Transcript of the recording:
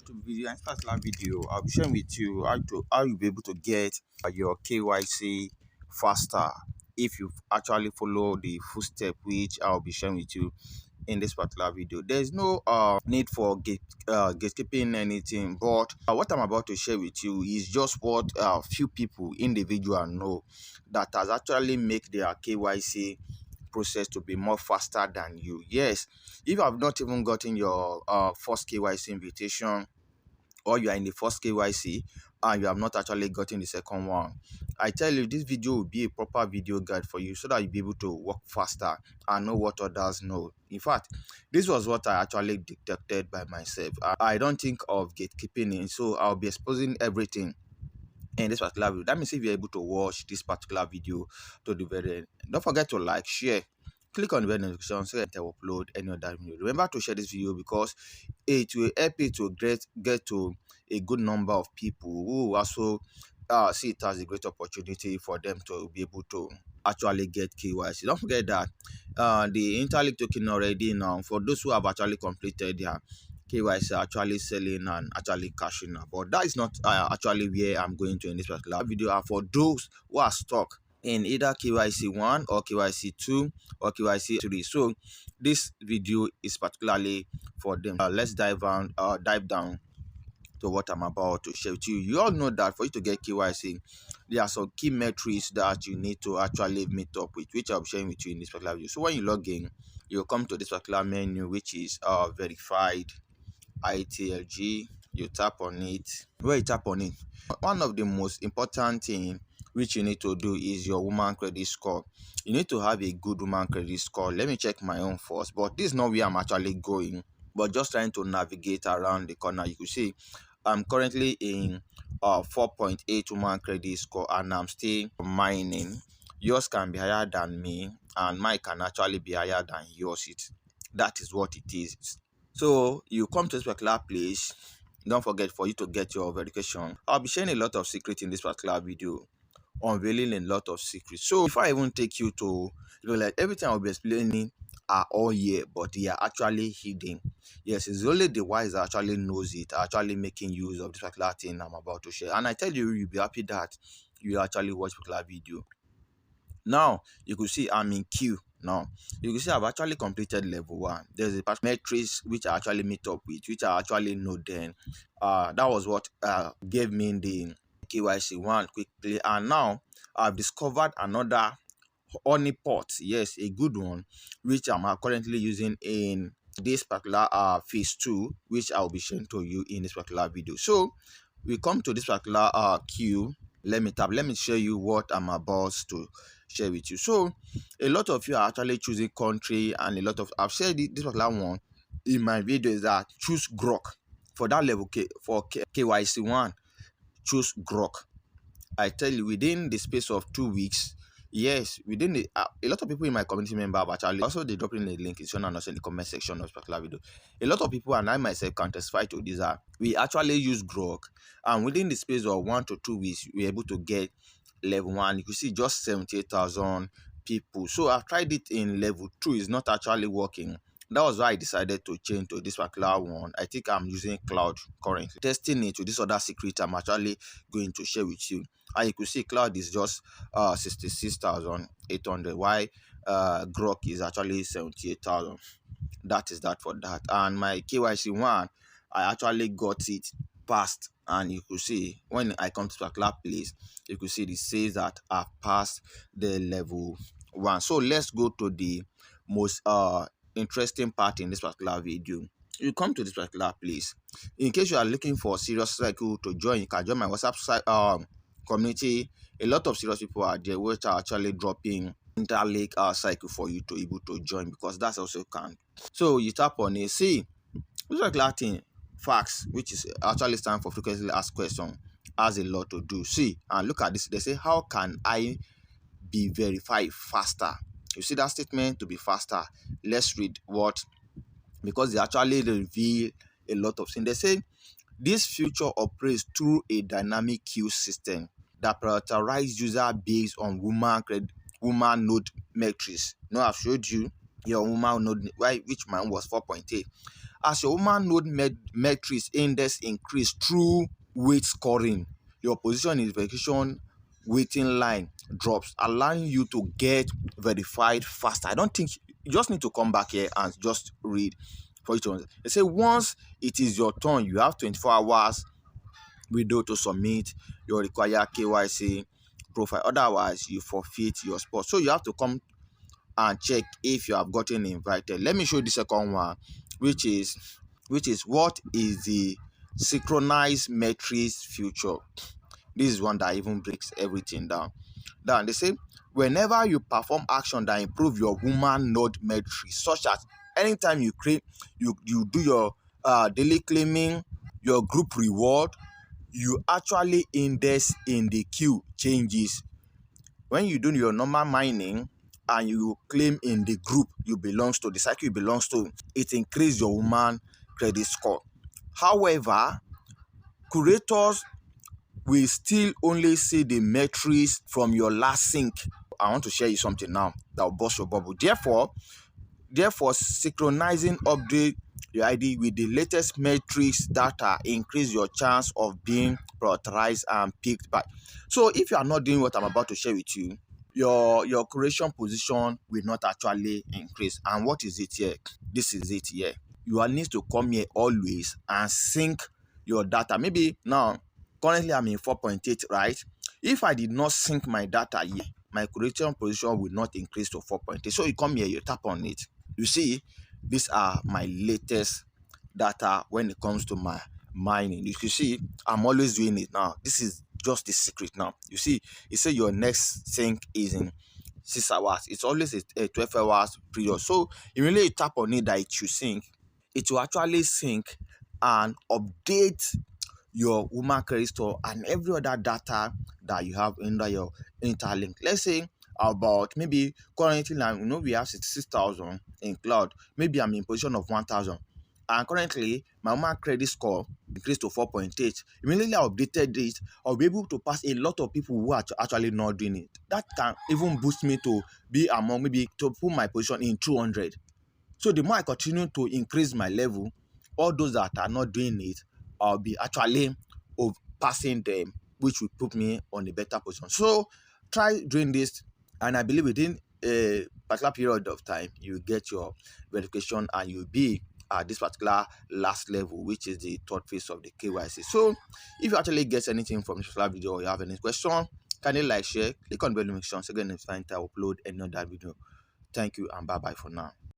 YouTube video. In this particular video, I'll be sharing with you how you'll be able to get your KYC faster if you actually follow the full step which I'll be sharing with you in this particular video. There's no need for gatekeeping anything, but what I'm about to share with you is just what few people individual know that has actually make their KYC process to be more faster than you. Yes, if you have not even gotten your first KYC invitation, or you are in the first KYC and you have not actually gotten the second one, I tell you this video will be a proper video guide for you so that you'll be able to work faster and know what others know. In fact, this was what I actually detected by myself. I don't think of gatekeeping in, so I'll be exposing everything in this particular video. That means if you're able to watch this particular video to the very end, don't forget to like, share, click on the bell notification so that I upload any other video. Remember to share this video because it will help you to get to a good number of people who also see it as a great opportunity for them to be able to actually get KYC. Don't forget that the Interlink token already now, for those who have actually completed their KYC, actually selling and actually cashing out. But that is not actually where I'm going to in this particular video. For those who are stuck in either KYC 1 or KYC 2 or KYC 3. So this video is particularly for them. Let's dive down to what I'm about to share with you. You all know that for you to get KYC, there are some key metrics that you need to actually meet up with, which I'll be sharing with you in this particular video. So when you log in, you'll come to this particular menu, which is verified ITLG. You tap on it. Where you tap on it, one of the most important thing which you need to do is your woman credit score. You need to have a good woman credit score. Let me check my own first, but this is not where I'm actually going, but just trying to navigate around the corner. You can see I'm currently in 4.8 woman credit score and I'm still mining. Yours can be higher than me and mine can actually be higher than yours. That is what it is. So you come to this particular place. Don't forget, for you to get your verification, I'll be sharing a lot of secrets in this particular video, unveiling a lot of secrets. So before I even take you to, like everything I'll be explaining are all here, but they are actually hidden. Yes, it's only the wise that actually knows it, actually making use of this particular thing I'm about to share. And I tell you, you'll be happy that you actually watch the particular video. Now you could see I'm in queue. Now you can see I've actually completed level 1. There's a metrics which I actually meet up with, which I actually know then. That was what gave me the KYC 1 quickly, and now I've discovered another honeypot. Yes, a good one, which I'm currently using in this particular phase 2, which I'll be sharing to you in this particular video. So we come to this particular queue. Let me show you what I'm about to share with you. So a lot of you are actually choosing country, and a lot of I've shared this particular one in my video is that choose Grok for that level for KYC 1. Choose Grok. I tell you, within the space of 2 weeks, yes, within the a lot of people in my community member have actually also they drop in the link in the comment section of this particular video. A lot of people and I myself can testify to this. We actually use Grok, and within the space of 1 to 2 weeks, we're able to get level 1. You can see just 78,000 people. So I've tried it in level 2. It's not actually working. That was why I decided to change to this particular one. I think I'm using Cloud currently. Testing it with this other secret I'm actually going to share with you. And you can see Cloud is just 66,800. Why Grok is actually 78,000. That is that for that. And my KYC 1, I actually got it passed. And you could see when I come to the particular place, you could see it says that I've passed the level 1. So let's go to the most interesting part in this particular video. You come to this particular place. In case you are looking for serious cycle to join, you can join my WhatsApp community. A lot of serious people are there which are actually dropping Interlink cycle for you to able to join, because that's also can. So you tap on it. See, this particular thing, facts, which is actually stand for frequently asked question, has a lot to do. See, and look at this. They say, how can I be verified faster? You see that statement, to be faster. Let's read what, because they actually reveal a lot of things. They say this feature operates through a dynamic queue system that prioritizes user based on woman node metrics. Now I've showed you your woman node, which mine was 4.8. as your human node metrics index increase through weight scoring, your position in verification waiting line drops, allowing you to get verified faster. I don't think you just need to come back here and just read for each one. They say once it is your turn, you have 24 hours window to submit your required KYC profile. Otherwise, you forfeit your spot. So you have to come and check if you have gotten invited. Let me show you the second one, which is what is the synchronized metrics feature. This is one that even breaks everything down. They say whenever you perform action that improve your human node metrics, such as anytime you do your daily claiming, your group reward, you actually index in the queue changes. When you do your normal mining and you claim in the group you belongs to, the cycle you belongs to, it increases your human credit score. However, curators will still only see the metrics from your last sync. I want to share you something now that will burst your bubble. Therefore, synchronizing update your ID with the latest metrics data increase your chance of being prioritized and picked by. So if you are not doing what I'm about to share with you, your curation position will not actually increase. And what is it here? This is it here. You will need to come here always and sync your data. Maybe now, currently I'm in 4.8, right? If I did not sync my data here, my curation position will not increase to 4.8. So you come here, you tap on it. You see, these are my latest data when it comes to my mining. You can see I'm always doing it now. This is just the secret now. You see, it says your next sync is in 6 hours. It's always a 12 hours period. So immediately you tap on it that it should sync, it will actually sync and update your human credit score and every other data that you have under your Interlink. Let's say about maybe currently now, we have 66,000 in cloud. Maybe I'm in position of 1,000. And currently, my human credit score increased to 4.8. Immediately I updated it, I'll be able to pass a lot of people who are actually not doing it. That can even boost me to be among, maybe to put my position in 200. So the more I continue to increase my level, all those that are not doing it, I'll be actually passing them, which will put me on a better position. So try doing this, and I believe within a particular period of time, you get your verification and you'll be at this particular last level, which is the third phase of the KYC. So if you actually get anything from this video or you have any question, kindly like, share, click on the bell notification so again next time I upload another video. Thank you and bye bye for now.